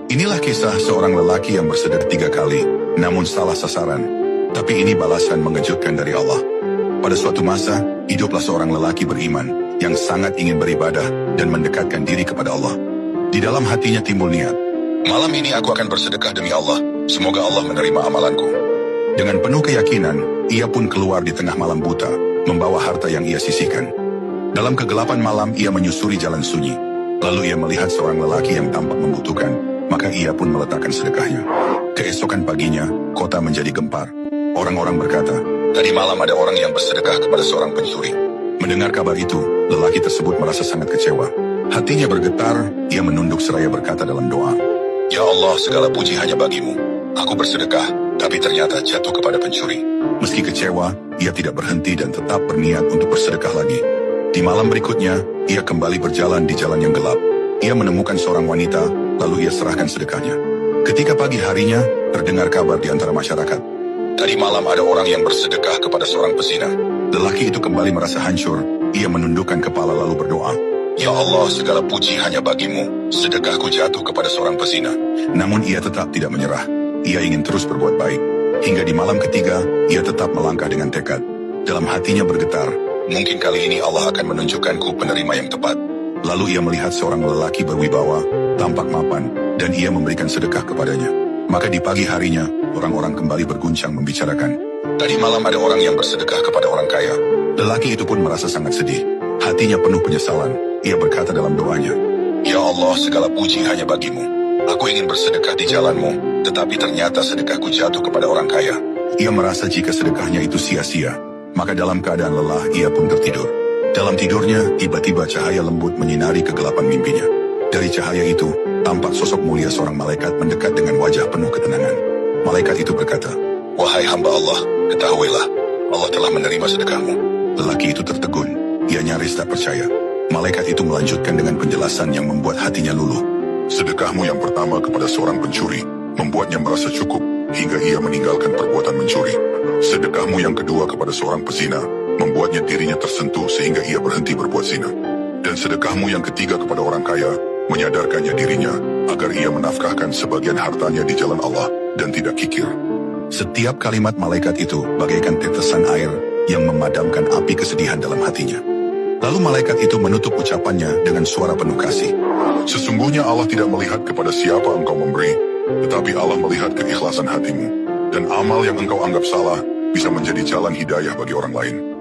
Inilah kisah seorang lelaki yang bersedekah 3 kali, namun salah sasaran. Tapi ini balasan mengejutkan dari Allah. Pada suatu masa, hiduplah seorang lelaki beriman, yang sangat ingin beribadah dan mendekatkan diri kepada Allah. Di dalam hatinya timbul niat, malam ini aku akan bersedekah demi Allah, semoga Allah menerima amalanku. Dengan penuh keyakinan, ia pun keluar di tengah malam buta, membawa harta yang ia sisihkan. Dalam kegelapan malam ia menyusuri jalan sunyi. Lalu ia melihat seorang lelaki yang tampak membutuhkan, maka ia pun meletakkan sedekahnya. Keesokan paginya, kota menjadi gempar. Orang-orang berkata, tadi malam ada orang yang bersedekah kepada seorang pencuri. Mendengar kabar itu, lelaki tersebut merasa sangat kecewa. Hatinya bergetar, ia menunduk seraya berkata dalam doa, Ya Allah, segala puji hanya bagimu. Aku bersedekah, tapi ternyata jatuh kepada pencuri. Meski kecewa, ia tidak berhenti dan tetap berniat untuk bersedekah lagi. Di malam berikutnya, ia kembali berjalan di jalan yang gelap. Ia menemukan seorang wanita, lalu ia serahkan sedekahnya. Ketika pagi harinya, terdengar kabar di antara masyarakat. Tadi malam ada orang yang bersedekah kepada seorang pezina. Lelaki itu kembali merasa hancur. Ia menundukkan kepala lalu berdoa, Ya Allah, segala puji hanya bagimu. Sedekahku jatuh kepada seorang pezina. Namun ia tetap tidak menyerah. Ia ingin terus berbuat baik. Hingga di malam ketiga, ia tetap melangkah dengan tekad. Dalam hatinya bergetar, mungkin kali ini Allah akan menunjukkanku penerima yang tepat. Lalu ia melihat seorang lelaki berwibawa, tampak mapan, dan ia memberikan sedekah kepadanya. Maka di pagi harinya, orang-orang kembali berguncang membicarakan, tadi malam ada orang yang bersedekah kepada orang kaya. Lelaki itu pun merasa sangat sedih. Hatinya penuh penyesalan. Ia berkata dalam doanya, Ya Allah, segala puji hanya bagimu. Aku ingin bersedekah di jalanmu, tetapi ternyata sedekahku jatuh kepada orang kaya. Ia merasa jika sedekahnya itu sia-sia, maka dalam keadaan lelah ia pun tertidur. Dalam tidurnya, tiba-tiba cahaya lembut menyinari kegelapan mimpinya. Dari cahaya itu, tampak sosok mulia seorang malaikat mendekat dengan wajah penuh ketenangan. Malaikat itu berkata, Wahai hamba Allah, ketahuilah, Allah telah menerima sedekahmu. Lelaki itu tertegun, ia nyaris tak percaya. Malaikat itu melanjutkan dengan penjelasan yang membuat hatinya luluh. Sedekahmu yang pertama kepada seorang pencuri, membuatnya merasa cukup, hingga ia meninggalkan perbuatan mencuri. Sedekahmu yang kedua kepada seorang pezina, membuatnya dirinya tersentuh sehingga ia berhenti berbuat zina. Dan sedekahmu yang ketiga kepada orang kaya, menyadarkannya dirinya, agar ia menafkahkan sebagian hartanya di jalan Allah, dan tidak kikir. Setiap kalimat malaikat itu bagaikan tetesan air yang memadamkan api kesedihan dalam hatinya. Lalu malaikat itu menutup ucapannya dengan suara penuh kasih. Sesungguhnya Allah tidak melihat kepada siapa engkau memberi, tetapi Allah melihat keikhlasan hatimu. Dan amal yang engkau anggap salah bisa menjadi jalan hidayah bagi orang lain.